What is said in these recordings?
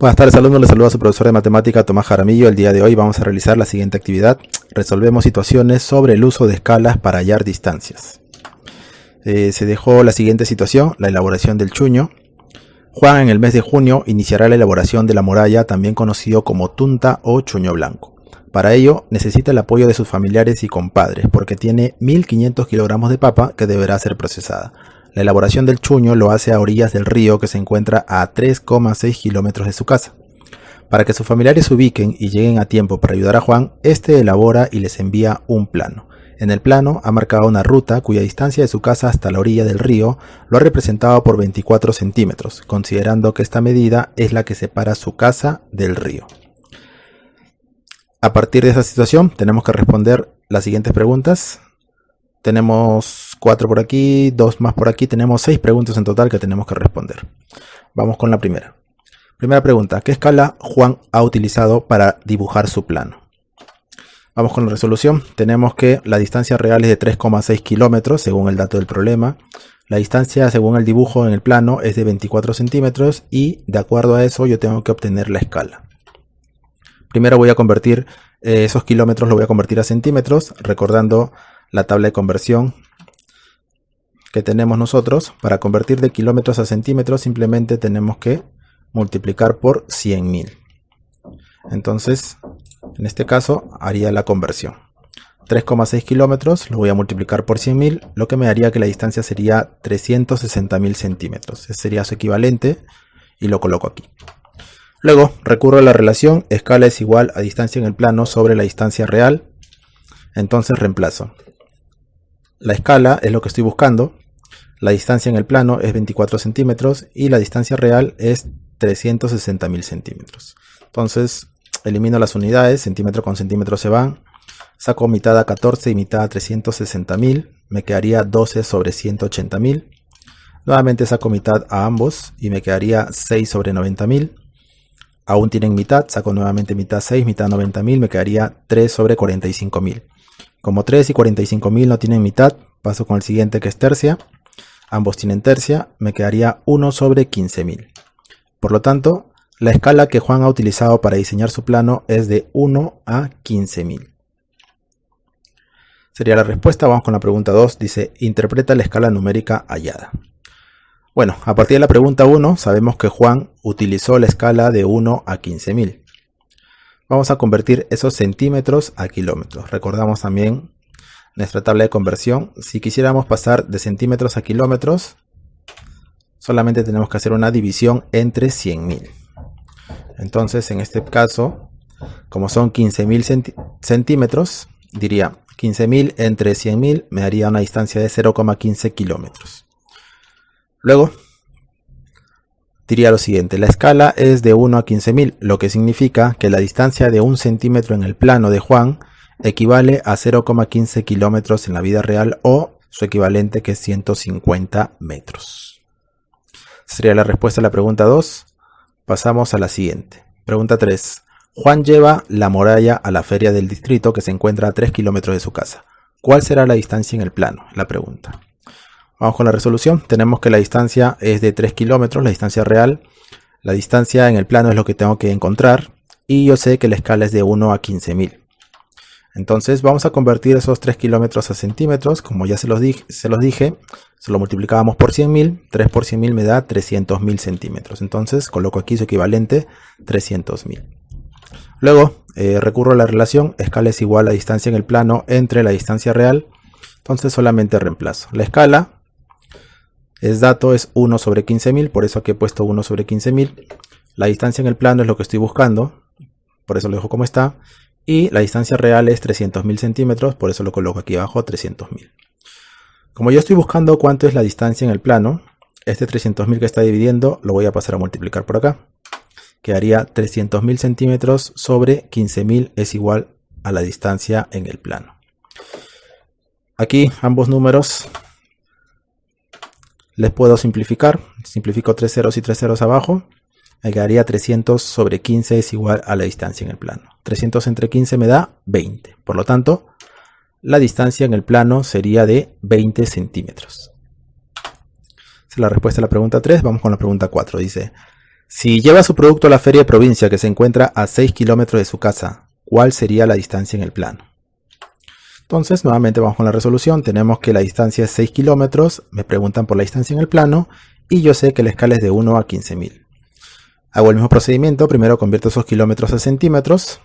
Buenas tardes, alumnos. Les saluda su profesor de matemática Tomás Jaramillo. El día de hoy vamos a realizar la siguiente actividad. Resolvemos situaciones sobre el uso de escalas para hallar distancias. Se dejó la siguiente situación, la elaboración del chuño. Juan en el mes de junio iniciará la elaboración de la moralla, también conocido como tunta o chuño blanco. Para ello necesita el apoyo de sus familiares y compadres, porque tiene 1500 kilogramos de papa que deberá ser procesada. La elaboración del chuño lo hace a orillas del río que se encuentra a 3,6 kilómetros de su casa. Para que sus familiares se ubiquen y lleguen a tiempo para ayudar a Juan, este elabora y les envía un plano. En el plano ha marcado una ruta cuya distancia de su casa hasta la orilla del río lo ha representado por 24 centímetros, considerando que esta medida es la que separa su casa del río. A partir de esa situación tenemos que responder las siguientes preguntas. Tenemos 4 por aquí, 2 más por aquí, tenemos 6 preguntas en total que tenemos que responder. Vamos con la primera. Primera pregunta, ¿qué escala Juan ha utilizado para dibujar su plano? Vamos con la resolución. Tenemos que la distancia real es de 3,6 kilómetros según el dato del problema. La distancia según el dibujo en el plano es de 24 centímetros y de acuerdo a eso yo tengo que obtener la escala. Primero voy a convertir esos kilómetros, lo voy a convertir a centímetros, recordando la tabla de conversión que tenemos nosotros. Para convertir de kilómetros a centímetros simplemente tenemos que multiplicar por 100.000. Entonces, en este caso haría la conversión. 3,6 kilómetros lo voy a multiplicar por 100.000, lo que me daría que la distancia sería 360.000 centímetros. Ese sería su equivalente y lo coloco aquí. Luego recurro a la relación escala es igual a distancia en el plano sobre la distancia real. Entonces reemplazo. La escala es lo que estoy buscando. La distancia en el plano es 24 centímetros y la distancia real es 360.000 centímetros. Entonces elimino las unidades, centímetro con centímetro se van. Saco mitad a 14 y mitad a 360.000. Me quedaría 12 sobre 180.000. Nuevamente saco mitad a ambos y me quedaría 6 sobre 90.000. Aún tienen mitad, saco nuevamente mitad 6, mitad 90.000, me quedaría 3 sobre 45.000. Como 3 y 45.000 no tienen mitad, paso con el siguiente que es tercia. Ambos tienen tercia, me quedaría 1 sobre 15.000. Por lo tanto, la escala que Juan ha utilizado para diseñar su plano es de 1 a 15.000. Sería la respuesta. Vamos con la pregunta 2. Dice, interpreta la escala numérica hallada. Bueno, a partir de la pregunta 1 sabemos que Juan utilizó la escala de 1 a 15.000. Vamos a convertir esos centímetros a kilómetros. Recordamos también nuestra tabla de conversión. Si quisiéramos pasar de centímetros a kilómetros, solamente tenemos que hacer una división entre 100.000. Entonces, en este caso, como son 15.000 centímetros, diría 15.000 entre 100.000 me daría una distancia de 0,15 kilómetros. Luego, diría lo siguiente, la escala es de 1 a 15.000, lo que significa que la distancia de 1 centímetro en el plano de Juan equivale a 0,15 kilómetros en la vida real o su equivalente que es 150 metros. Sería la respuesta a la pregunta 2. Pasamos a la siguiente. Pregunta 3. Juan lleva la moralla a la feria del distrito que se encuentra a 3 kilómetros de su casa. ¿Cuál será la distancia en el plano? La pregunta. Vamos con la resolución. Tenemos que la distancia es de 3 kilómetros, la distancia real. La distancia en el plano es lo que tengo que encontrar. Y yo sé que la escala es de 1 a 15.000. Entonces vamos a convertir esos 3 kilómetros a centímetros. Como ya se los dije, se lo multiplicábamos por 100.000. 3 por 100.000 me da 300.000 centímetros. Entonces coloco aquí su equivalente, 300.000. Luego recurro a la relación escala es igual a distancia en el plano entre la distancia real. Entonces solamente reemplazo. La escala es dato, es 1 sobre 15.000, por eso aquí he puesto 1 sobre 15.000. La distancia en el plano es lo que estoy buscando, por eso lo dejo como está. Y la distancia real es 300.000 centímetros, por eso lo coloco aquí abajo, 300.000. Como yo estoy buscando cuánto es la distancia en el plano, este 300.000 que está dividiendo lo voy a pasar a multiplicar por acá. Quedaría 300.000 centímetros sobre 15.000 es igual a la distancia en el plano. Aquí ambos números les puedo simplificar. Simplifico 3 ceros y 3 ceros abajo. Me quedaría 300 sobre 15 es igual a la distancia en el plano. 300 entre 15 me da 20. Por lo tanto, la distancia en el plano sería de 20 centímetros. Esa es la respuesta a la pregunta 3. Vamos con la pregunta 4. Dice, Si lleva su producto a la feria de provincia que se encuentra a 6 kilómetros de su casa, ¿cuál sería la distancia en el plano? Entonces, nuevamente vamos con la resolución. Tenemos que la distancia es 6 kilómetros. Me preguntan por la distancia en el plano. Y yo sé que la escala es de 1 a 15.000. Hago el mismo procedimiento. Primero convierto esos kilómetros a centímetros.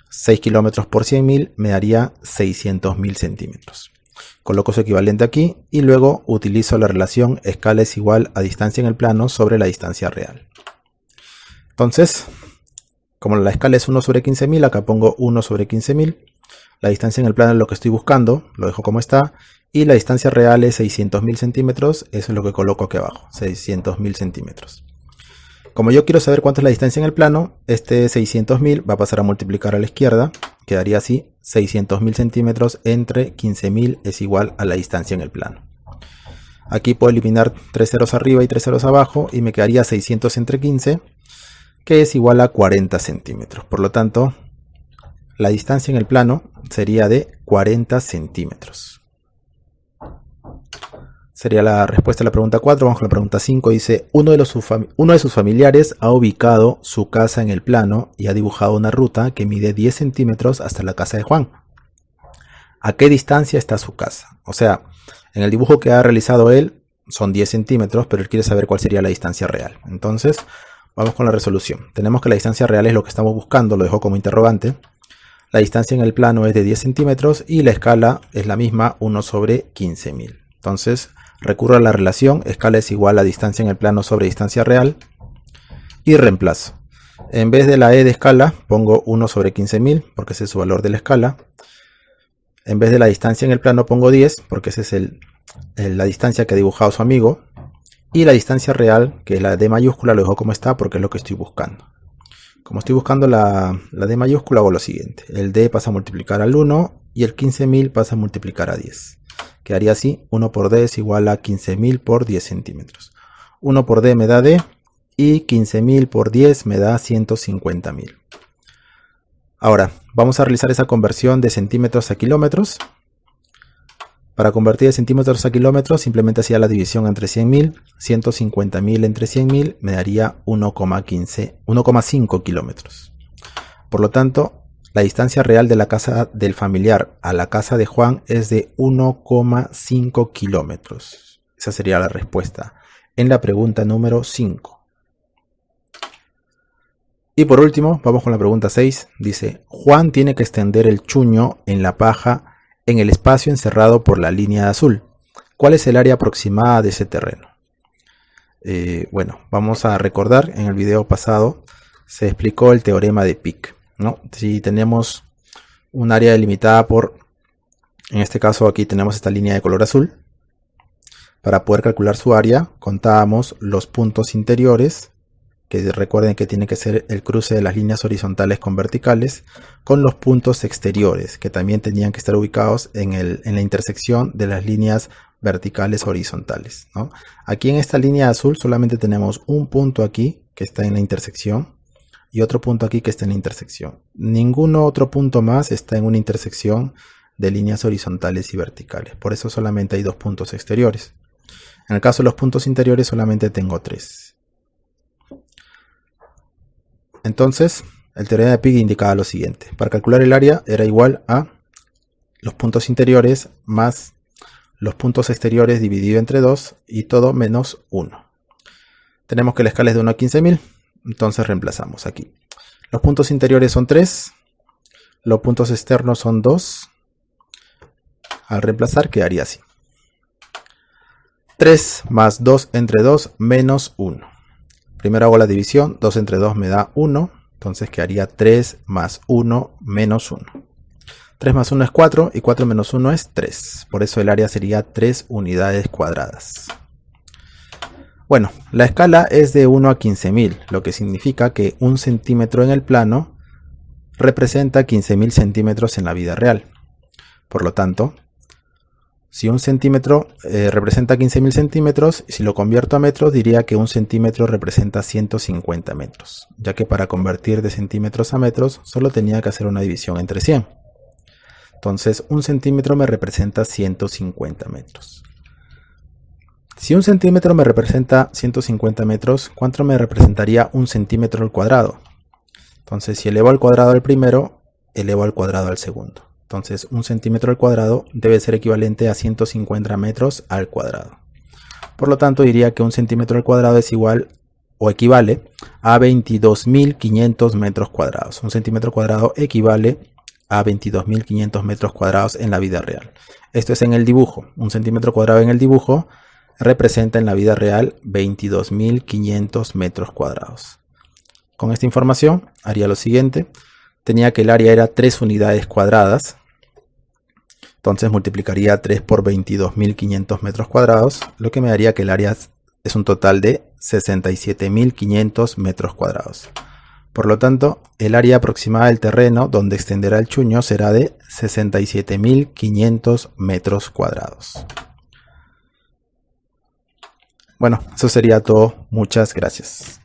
6 kilómetros por 100.000 me daría 600.000 centímetros. Coloco su equivalente aquí. Y luego utilizo la relación escala es igual a distancia en el plano sobre la distancia real. Entonces, como la escala es 1 sobre 15.000, acá pongo 1 sobre 15.000. La distancia en el plano es lo que estoy buscando, lo dejo como está. Y la distancia real es 600.000 centímetros, eso es lo que coloco aquí abajo, 600.000 centímetros. Como yo quiero saber cuánto es la distancia en el plano, este 600.000 va a pasar a multiplicar a la izquierda. Quedaría así, 600.000 centímetros entre 15.000 es igual a la distancia en el plano. Aquí puedo eliminar 3 ceros arriba y 3 ceros abajo y me quedaría 600 entre 15, que es igual a 40 centímetros. Por lo tanto, la distancia en el plano sería de 40 centímetros. Sería la respuesta a la pregunta 4. Vamos con la pregunta 5. Dice, uno de sus familiares ha ubicado su casa en el plano y ha dibujado una ruta que mide 10 centímetros hasta la casa de Juan. ¿A qué distancia está su casa? O sea, en el dibujo que ha realizado él son 10 centímetros, pero él quiere saber cuál sería la distancia real. Entonces, vamos con la resolución. Tenemos que la distancia real es lo que estamos buscando, lo dejo como interrogante. La distancia en el plano es de 10 centímetros y la escala es la misma, 1 sobre 15.000. Entonces, recurro a la relación, escala es igual a distancia en el plano sobre distancia real y reemplazo. En vez de la E de escala, pongo 1 sobre 15.000 porque ese es su valor de la escala. En vez de la distancia en el plano pongo 10 porque esa es la distancia que ha dibujado su amigo. Y la distancia real, que es la D mayúscula, lo dejo como está porque es lo que estoy buscando. Como estoy buscando la D mayúscula, hago lo siguiente. El D pasa a multiplicar al 1 y el 15.000 pasa a multiplicar a 10. Quedaría así, 1 por D es igual a 15.000 por 10 centímetros. 1 por D me da D y 15.000 por 10 me da 150.000. Ahora, vamos a realizar esa conversión de centímetros a kilómetros. Para convertir de centímetros a kilómetros, simplemente hacía la división entre 100.000. 150.000 entre 100.000 me daría 1,5 kilómetros. Por lo tanto, la distancia real de la casa del familiar a la casa de Juan es de 1,5 kilómetros. Esa sería la respuesta en la pregunta número 5. Y por último, vamos con la pregunta 6. Dice, Juan tiene que extender el chuño en la paja en el espacio encerrado por la línea azul. ¿Cuál es el área aproximada de ese terreno? Bueno, vamos a recordar, en el video pasado se explicó el teorema de Pick, ¿no? Si tenemos un área delimitada por, en este caso aquí tenemos esta línea de color azul, para poder calcular su área contábamos los puntos interiores, que recuerden que tiene que ser el cruce de las líneas horizontales con verticales, con los puntos exteriores, que también tenían que estar ubicados en la intersección de las líneas verticales horizontales, ¿no? Aquí en esta línea azul solamente tenemos un punto aquí que está en la intersección y otro punto aquí que está en la intersección. Ningún otro punto más está en una intersección de líneas horizontales y verticales. Por eso solamente hay 2 puntos exteriores. En el caso de los puntos interiores solamente tengo 3. Entonces, el teorema de Pick indicaba lo siguiente. Para calcular el área era igual a los puntos interiores más los puntos exteriores dividido entre 2 y todo menos 1. Tenemos que la escala es de 1 a 15.000, entonces reemplazamos aquí. Los puntos interiores son 3, los puntos externos son 2. Al reemplazar quedaría así. 3 más 2 entre 2 menos 1. Primero hago la división, 2 entre 2 me da 1, entonces quedaría 3 más 1 menos 1. 3 más 1 es 4 y 4 menos 1 es 3. Por eso el área sería 3 unidades cuadradas. Bueno, la escala es de 1 a 15.000, lo que significa que 1 centímetro en el plano representa 15.000 centímetros en la vida real. Por lo tanto, si 1 centímetro representa 15.000 centímetros, si lo convierto a metros diría que 1 centímetro representa 150 metros, ya que para convertir de centímetros a metros solo tenía que hacer una división entre 100. Entonces 1 centímetro me representa 150 metros. Si un centímetro me representa 150 metros, ¿cuánto me representaría un centímetro al cuadrado? Entonces, si elevo al cuadrado al primero, elevo al cuadrado al segundo. Entonces, un centímetro al cuadrado debe ser equivalente a 150 metros al cuadrado. Por lo tanto, diría que un centímetro al cuadrado es igual o equivale a 22.500 metros cuadrados. Un centímetro cuadrado equivale a 22.500 metros cuadrados en la vida real. Esto es en el dibujo. Un centímetro cuadrado en el dibujo representa en la vida real 22.500 metros cuadrados. Con esta información haría lo siguiente. Tenía que el área era 3 unidades cuadradas. Entonces multiplicaría 3 por 22.500 metros cuadrados, lo que me daría que el área es un total de 67.500 metros cuadrados. Por lo tanto, el área aproximada del terreno donde extenderá el chuño será de 67.500 metros cuadrados. Bueno, eso sería todo. Muchas gracias.